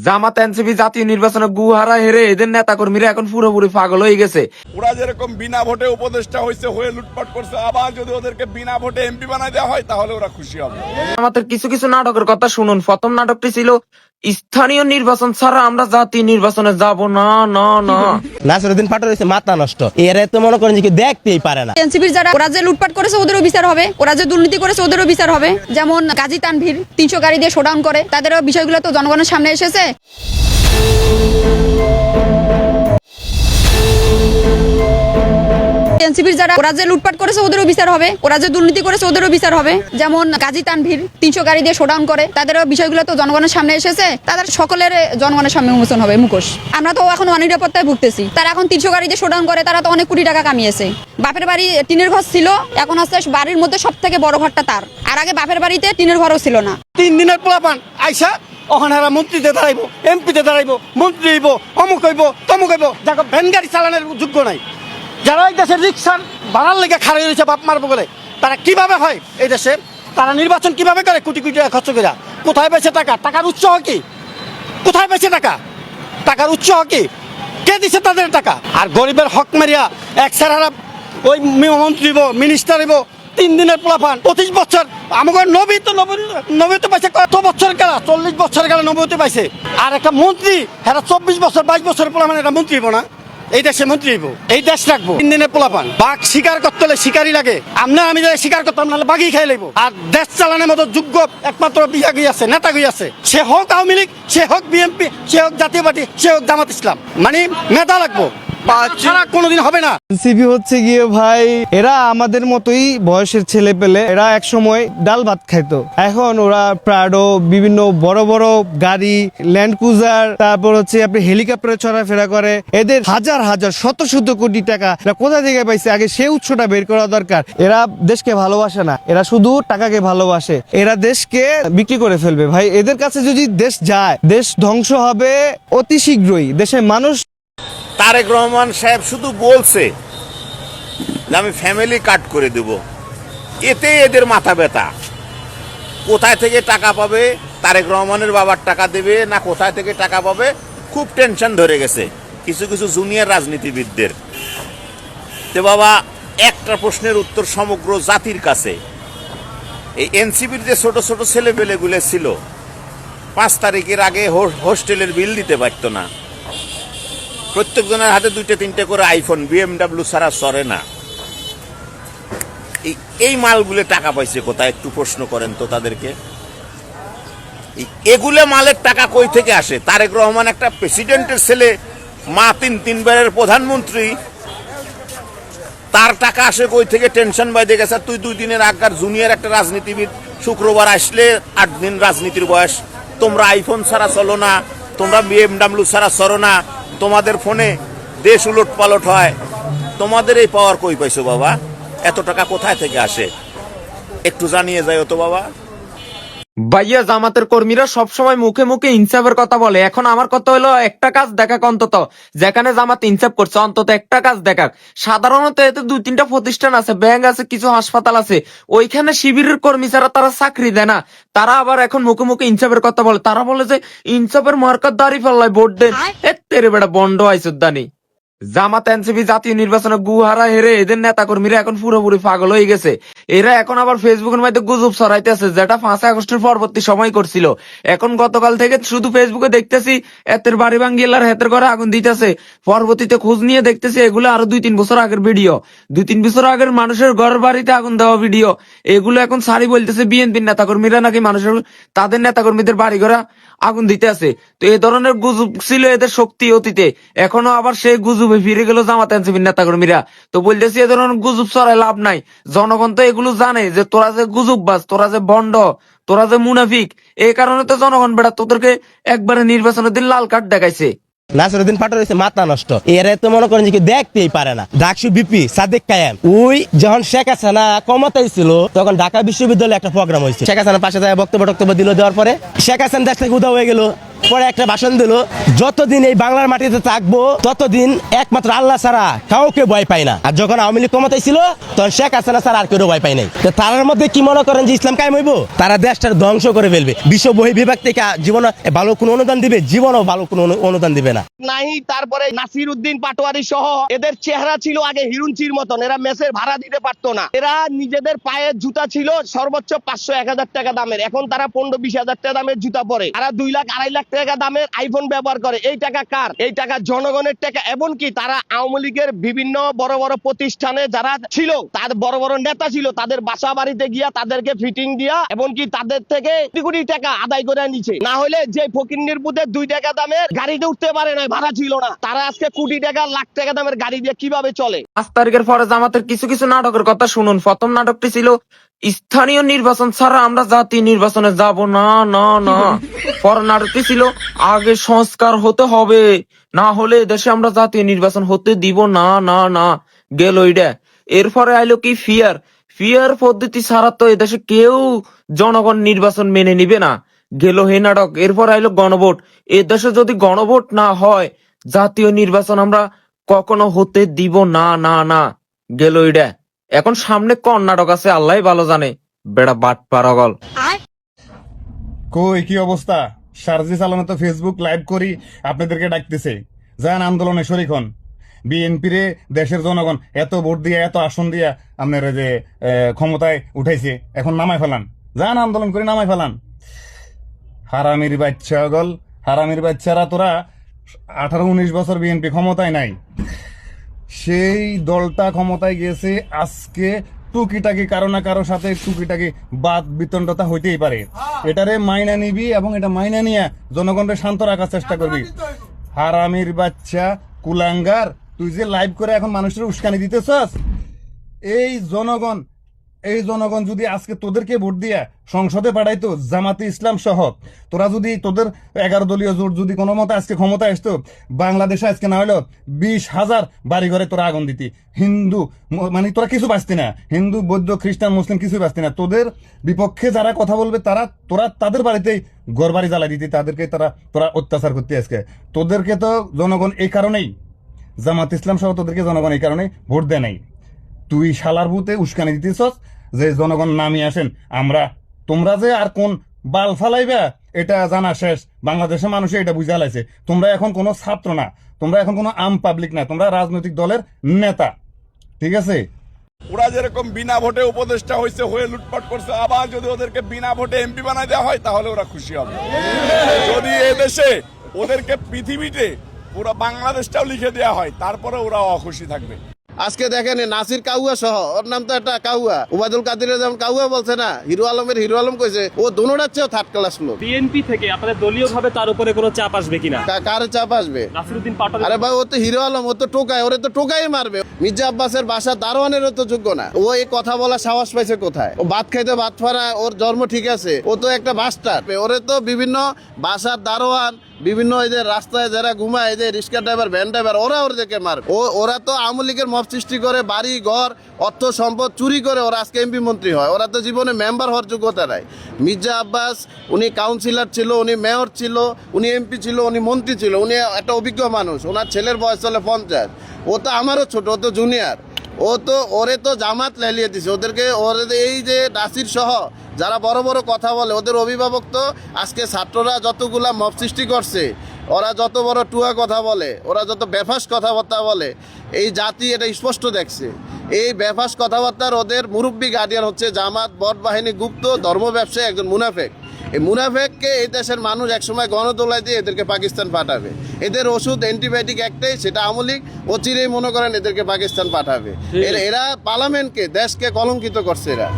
জামাত NCP জাতীয় নির্বাচনে গুহারা হেরে এদের নেতা কর্মীরা এখন পুরোপুরি পাগল হয়ে গেছে। ওরা যেরকম বিনা ভোটে উপদেষ্টা হয়েছে, হয়ে লুটপাট করছে, আবার যদি ওদেরকে বিনা ভোটে এমপি বানাই দেওয়া হয় তাহলে ওরা খুশি হবে। আমাদের কিছু কিছু নাটকের কথা শুনুন। প্রথম নাটকটি ছিল স্থানীয় নির্বাচন ছাড়া আমরা জাতীয় নির্বাচনে যাব না না না। নাসিরউদ্দিন পাটোয়ারি হচ্ছে মাথা নষ্ট। এরা তো মনে করেন যে দেখতেই পারে না। এনসিপির যারা ওরা যে লুটপাট করেছে ওদেরও বিচার হবে, ওরা যে দুর্নীতি করেছে ওদেরও বিচার হবে। যেমন গাজী তানভীর 300 গাড়ি দিয়ে শোডাউন করে, তাদেরও বিষয়গুলো তো জনগণের সামনে এসেছে। এনসিপির যারা ওরা যে লুটপাট করেছে ওদেরও বিচার হবে, ওরা যে দুর্নীতি করেছে ওদেরও বিচার হবে। যেমন গাজী তানভীর 300 গাড়ি দিয়ে শোডাউন করে, তাদেরও বিষয়গুলো তো জনগণের সামনে এসেছে। তাদের সকলের জনগণের সামনে উন্মোচন হবে মুখোশ। আমরা তো এখন অনিরাপত্তায় ভুগতেছি। তারা এখন 300 গাড়ি দিয়ে শোডাউন করে, তারা তো অনেক কোটি টাকা কামিয়েছে। বাপের বাড়ি টিনের ঘর ছিল, এখন হচ্ছে বাড়ির মধ্যে সব থেকে বড় ঘরটা তার। আর আগে বাপের বাড়িতে টিনের ঘরও ছিল না। 3 দিনের পোলাপান আইসা ওখানে মন্ত্রীতে দাঁড়াইবো, এমপিতে দাঁড়াইবো, মন্ত্রী হইব, অমুক হইব, তমুক হইব। দেখো ভ্যান গাড়ি চালানোর যোগ্য নাই। যারা এই দেশের রিক্সার ভাড়ার লেগে খাড়ি রয়েছে বাপ মারবো বলে, তারা কিভাবে হয় এই দেশে? তারা নির্বাচন কিভাবে করে? কোটি কোটি টাকা খরচ করে। কোথায় পেয়েছে টাকা? টাকার উৎস কি? কোথায় পেয়েছে টাকা? টাকার উৎস কি? কে দিছে তাদের টাকা? আর গরিবের হক মারিয়া এক সারারা ওই মন্ত্রী হইব, মিনিস্টার হইব। 3 দিনের পোলাপান 25 বছর। আমাদের নবী তো পাইছে কত বছর গেল? 40 বছর গেল নবীতে পাইছে। আর একটা মন্ত্রী হ্যাঁ 24 বছর 22 বছর পোলাপান একটা মন্ত্রী হইব না? এই দেশে মন্ত্রী হইব, এই দেশ রাখবো। 3 দিনের পোলাপান বাঘ শিকার করতে হলে শিকারই লাগে। আমি যাই শিকার করতাম, নাহলে বাঘই খাই লাগবো। আর দেশ চালানোর মতো যোগ্য একমাত্র বিভাগই আছে, নেতাগই আছে। সে হোক আওয়ামী লীগ, সে হোক বিএনপি, সে হোক জাতীয় পার্টি, সে হোক জামাত ইসলাম। মানে মেধা লাগবো, ছাড়া কোনোদিন হবে না। এনসিপি হচ্ছে গিয়ে ভাই এরা আমাদের মতোই বয়সের ছেলে পেলে। এরা এক সময় ডাল ভাত খাইতো, এখন ওরা প্রাডো, বিভিন্ন বড় বড় গাড়ি, ল্যান্ড ক্রুজার, তারপর হচ্ছে আপনি হেলিকপ্টারে চলাফেরা করে। এদের হাজার হাজার শত শত কোটি টাকা এরা কোথা থেকে পাইছে? আগে সে উৎসটা বের করা দরকার। এরা দেশকে ভালোবাসে না, এরা শুধু টাকাকে ভালোবাসে। এরা দেশকে বিক্রি করে ফেলবে ভাই। এদের কাছে যদি দেশ যায়, দেশ ধ্বংস হবে অতি শীঘ্রই। দেশের মানুষ তারেক রহমান সাহেব শুধু বলছে যে আমি ফ্যামিলি কাট করে দেব, এতে এদের মাথা ব্যথা। কোথায় থেকে টাকা পাবে? তারেক রহমানের বাবার টাকা দেবে না কোথায় থেকে টাকা পাবে? খুব টেনশন ধরে গেছে কিছু কিছু জুনিয়র রাজনীতিবিদদের। তো বাবা, একটা প্রশ্নের উত্তর সমগ্র জাতির কাছে। এই এনসিপির যে ছোট ছোট ছেলেপেলেগুলো ছিল, 5 তারিখের আগে হোস্টেলের বিল দিতে পারতো না। প্রত্যেকজনের হাতে 2-3টে করে আইফোন, BMW ছাড়া চলে না। এই মালগুলো টাকা পাইছে কোথায়? একটু প্রশ্ন করেন তো তাদেরকে। এগুলো মালের টাকা কই থেকে আসে? তারেক রহমান একটা প্রেসিডেন্টের ছেলে, মা 3 বারের প্রধানমন্ত্রী, তার টাকা আসে কই থেকে? টেনশন বাইরে গেছে। তুই 2 দিনের আগের জুনিয়র একটা রাজনীতিবিদ, শুক্রবার আসলে 8 দিন রাজনীতির বয়স। তোমরা আইফোন ছাড়া চলো না, তোমরা BMW ছাড়া চলো না, তোমাদের ফোনে দেশ উলট পালট হয়। তোমাদের এই পাওয়ার কই পাইছো বাবা? এত টাকা কোথায় থেকে আসে? একটু জানিয়ে যাও তো বাবা। ভাইয়া, জামাতের কর্মীরা সবসময় মুখে মুখে ইনসাফের কথা বলে। এখন আমার কথা হলো, একটা কাজ দেখাক অন্তত। যেখানে জামাত ইনসাফ করছে অন্তত একটা কাজ দেখাক। সাধারণত এতে 2-3টা প্রতিষ্ঠান আছে, ব্যাংক আছে, কিছু হাসপাতাল আছে, ওইখানে শিবিরের কর্মী ছাড়া তারা চাকরি দেয় না। তারা আবার এখন মুখে মুখে ইনসাফের কথা বলে। তারা বলে যে ইনসাফের মার্কার দাঁড়িপাল্লায় ভোট দেন। তেরে বেটা বন্ড আইসুদ্দানি। জামাত এনসিপি জাতীয় নির্বাচনে গুহারা হেরে এদের নেতা কর্মীরা এখন পুরোপুরি পাগল হয়ে গেছে। এরা এখন আবার ফেসবুকের মধ্যে গুজব ছড়াইতেছে, যেটা 5 আগস্টের পরবর্তী সময় করছিল। এখন গতকাল থেকে শুধু ফেসবুকে দেখতেছি এতের বাড়ি ভাঙ্গিলার হেতের ঘরে আগুন দিতেছে। পরবর্তীতে খোঁজ নিয়ে দেখতেছি এগুলো আরো 2-3 বছর আগের ভিডিও, 2-3 বছর আগের মানুষের ঘরের বাড়িতে আগুন দেওয়া ভিডিও। এগুলো এখন সারি বলতেছে বিএনপির নেতা কর্মীরা নাকি মানুষের, তাদের নেতা কর্মীদের বাড়ি ঘরে আগুন দিতে আছে। তো এই ধরনের গুজব ছিল এদের শক্তি অতীতে, এখনো আবার সেই গুজবে ফিরে গেল জামাত এনসিপির নেতা কর্মীরা। তো বলতেছি এ ধরনের গুজব ছড়ায় লাভ নাই। জনগণ তো এগুলো জানে যে তোরা যে গুজববাজ, তোরা যে ভণ্ড, তোরা যে মুনাফিক। এই কারণে তো জনগণ বেড়া তোদেরকে একবারে নির্বাচনের দিন লাল কার্ড দেখাইছে। নাসিরউদ্দিন পাটোয়ারি হচ্ছে মাথা নষ্ট। এরা তো মনে করেন যে দেখতেই পারে না। ডাকসু বিপি সাদেক কায়েম, ওই যখন শেখ হাসিনা ক্ষমতায় ছিল তখন ঢাকা বিশ্ববিদ্যালয়ে একটা প্রোগ্রাম হয়েছে। শেখ হাসিনার পাশে বক্তব্য দিল, দেওয়ার পরে শেখ হাসিনা দেশ থেকে উধাও হয়ে গেল। পরে একটা ভাষণ দিল, যতদিন এই বাংলার মাটিতে থাকবো ততদিন একমাত্র আল্লাহ ছাড়া কাউকে ভয় পাই না। আর যখন আওয়ামী লীগ ক্ষমতায় ছিল তখন শেখ হাসিনা ছাড়া আর কেউ ভয় পাই নাই। তো তার মধ্যে কি মনে করেন যে ইসলাম কায়েম হইব? তারা দেশটার ধ্বংস করে ফেলবে। বিশ্ব বহির্বিভাগ থেকে জীবনে ভালো কোনো অনুদান দিবে? জীবনও ভালো কোনো অনুদান দিবে না। নাই তারপরে নাসির উদ্দিন পাটোয়ারি সহ এদের চেহারা ছিল আগে হিরুঞ্চির মতন, এরা মেসের ভাড়া দিতে পারতো না। এরা নিজেদের পায়ের জুতা ছিল সর্বোচ্চ 500-1000 টাকা দামের, এখন তারা 15-20 টাকা দামের জুতা পরে। তারা 2 লাখ 2.5 লাখ টাকা দামের আইফোন ব্যবহার করে। এই টাকা কার? এই টাকা জনগণের টাকা। এমনকি তারা আওয়ামী লীগের বিভিন্ন বড় বড় প্রতিষ্ঠানে যারা ছিল, তার বড় বড় নেতা ছিল, তাদের বাসা বাড়িতে গিয়া তাদেরকে ফিটিং দিয়া এমনকি তাদের থেকে কোটি কোটি টাকা আদায় করে নিছে। না হলে যে ফকিন্নির পুতে 2 টাকা দামের গাড়িতে উঠতে পারে না, ভাড়া ছিল না, তারা আজকে কোটি টাকা লাখ টাকা দামের গাড়ি দিয়ে কিভাবে চলে? 5 তারিখের পরে জামাতের কিছু কিছু নাটকের কথা শুনুন। প্রথম নাটকটি ছিল স্থানীয় নির্বাচন ছাড়া আমরা জাতীয় নির্বাচনে যাব না না না। পরের নাটকটি ছিল আগে সংস্কার হতে হবে, না হলে দেশে আমরা জাতীয় নির্বাচন হতে দিব না না না। গেল ওইটা। এরপরে আইলো কি ফিয়ার পদ্ধতি ছাড়া তো এদেশে কেউ জনগণ নির্বাচন মেনে নিবে না। গেল হে নাটক। এরপর আইলো গণভোট। এদেশে যদি গণভোট না হয় জাতীয় নির্বাচন আমরা কখনো হতে দিব না না না। গেল ওইটা। এখন সামনে কোন নাটক আছে আল্লাহ ভালো জানে। বেড়া বাট পারগল। কই কি অবস্থা? সার্জি চালানো তো ফেসবুক লাইভ করি আপনাদেরকে ডাকতেছে, যান আন্দোলনে শরিক হন। বিএনপি রে দেশের জনগণ এত ভোট দিয়া এত আসন দিয়া আপনারা যে ক্ষমতায় উঠাইছে, এখন নামাই ফেলান, যান আন্দোলন করে নামাই ফেলান। হারামির বাচ্চা গল, হারামির বাচ্চারা, তোরা 18-19 বছর বিএনপি ক্ষমতায় নাই, সেই দলটা ক্ষমতায় গিয়েছে। আজকে টুকিটাকি কারো না কারো সাথে টুকিটাকি বাদ বিতণ্ডতা হইতেই পারে, এটারে মাইনা নিবি এবং এটা মাইনা নিয়ে জনগণকে শান্ত রাখার চেষ্টা করবি। হারামির বাচ্চা কুলাঙ্গার, তুই যে লাইভ করে এখন মানুষের উস্কানি দিতেছস, এই জনগণ যদি আজকে তোদেরকে ভোট দিয়া সংসদে পাঠাইতো জামাতে ইসলাম সহ, তোরা যদি তোদের 11 দলীয় জোট যদি কোনো মতে আজকে ক্ষমতা আসতো, বাংলাদেশে আজকে না হলেও 20,000 বাড়ি ঘরে তোরা আগুন দিতি। হিন্দু মানে তোরা কিছু বাঁচতি না, হিন্দু বৌদ্ধ খ্রিস্টান মুসলিম কিছু বাঁচতি না। তোদের বিপক্ষে যারা কথা বলবে তোরা তাদের বাড়িতেই ঘর বাড়ি জ্বালাই দিতি, তাদেরকে তোরা অত্যাচার করতে। আজকে তোদেরকে তো জনগণ এই কারণেই, জামাত ইসলাম সহ তোদেরকে জনগণ এই কারণে ভোট দেয় নাই। তুই শালার ভূতে উস্কানি দিতেছস যে জনগণ নামিয়ে আসেন। তোমরা যে আর কোন বাল ফালাইবা এটা জানা শেষ, বাংলাদেশের মানুষে এটা বুঝে লাইছে। তোমরা এখন কোনো ছাত্র না, তোমরা এখন কোনো আম পাবলিক না, তোমরা রাজনৈতিক দলের নেতা, ঠিক আছে? ওরা যেরকম বিনা ভোটে উপদেষ্টা হয়েছে, হয়ে লুটপাট করছে, আবার যদি ওদেরকে বিনা ভোটে এমপি বানায় দেওয়া হয় তাহলে ওরা খুশি হবে। যদি এদেশে ওদেরকে পৃথিবীতে পুরো বাংলাদেশটাও লিখে দেওয়া হয় তারপরে ওরা অখুশি থাকবে। আজকে দেখেন নাসির কাউয়া সহ, ওর নাম তো একটা কাউয়া, ওবায়দুল কাদিরের যেমন কাউয়া বলছে না, হিরো আলমের হিরো আলম কইছে ও দোনোটার চেয়েও থার্ড ক্লাস লোক। বিএনপি থেকে আপনাদের দলীয় ভাবে তার উপরে কোনো চাপ আসবে কিনা? কার চাপ আসবে? নাসিরউদ্দিন পাটোয়ারি। আরে ভাই, ও তো হিরো আলম, ও তো টোকায়, ওরে তো টোকাই মারবে। মির্জা আব্বাসের বাসা দারোয়ানেরও তো যোগ্য না। ও এই কথা বলা সাহস পাইছে কোথায়? ও ভাত খাইতে ভাত ফারা, ওর জন্ম ঠিক আছে, ও তো একটা বাস্টার। ওরে তো বিভিন্ন বাসার দারোয়ান, বিভিন্ন এই যে রাস্তায় যারা ঘুমায়, এই যে রিক্সা ড্রাইভার, ভ্যান ড্রাইভার, ওদেরকে মারবে। ওরা তো আওয়ামী লীগের মব সৃষ্টি করে, বাড়ি ঘর অর্থ সম্পদ চুরি করে ওরা আজকে এমপি মন্ত্রী হয়। ওরা তো জীবনে মেম্বার হওয়ার যোগ্যতা নাই। মির্জা আব্বাস উনি কাউন্সিলর ছিল, উনি মেয়র ছিল, উনি এমপি ছিল, উনি মন্ত্রী ছিল, উনি একটা অভিজ্ঞ মানুষ। ওনার ছেলের বয়স চলে 50। ও তো আমারও ছোট, ও তো জুনিয়র। ওরে তো জামাত লেলিয়ে দিছে ওদেরকে। এই যে নাসির সহ যারা বড় বড় কথা বলে, ওদের অভিভাবক তো আজকে ছাত্ররা যতগুলা মব সৃষ্টি করছে, ওরা যত বড় টুয়া কথা বলে, ওরা যত বেফাস কথাবার্তা বলে, এই জাতি এটা স্পষ্ট দেখছে। এই বেফাস কথাবার্তার ওদের মুরব্বী গার্ডিয়ান হচ্ছে জামাত, বট বাহিনী, গুপ্ত ধর্ম ব্যবসায়ী, একজন মুনাফেক। এই মুনাফেককে এই দেশের মানুষ একসময় গণদোলায় দিয়ে এদেরকে পাকিস্তান পাঠাবে। এদের ওষুধ অ্যান্টিবায়োটিক একটাই, সেটা আওয়ামী লীগ। অচিরেই মনে করেন এদেরকে পাকিস্তান পাঠাবে। এরা পার্লামেন্টকে, দেশকে কলঙ্কিত করছে এরা।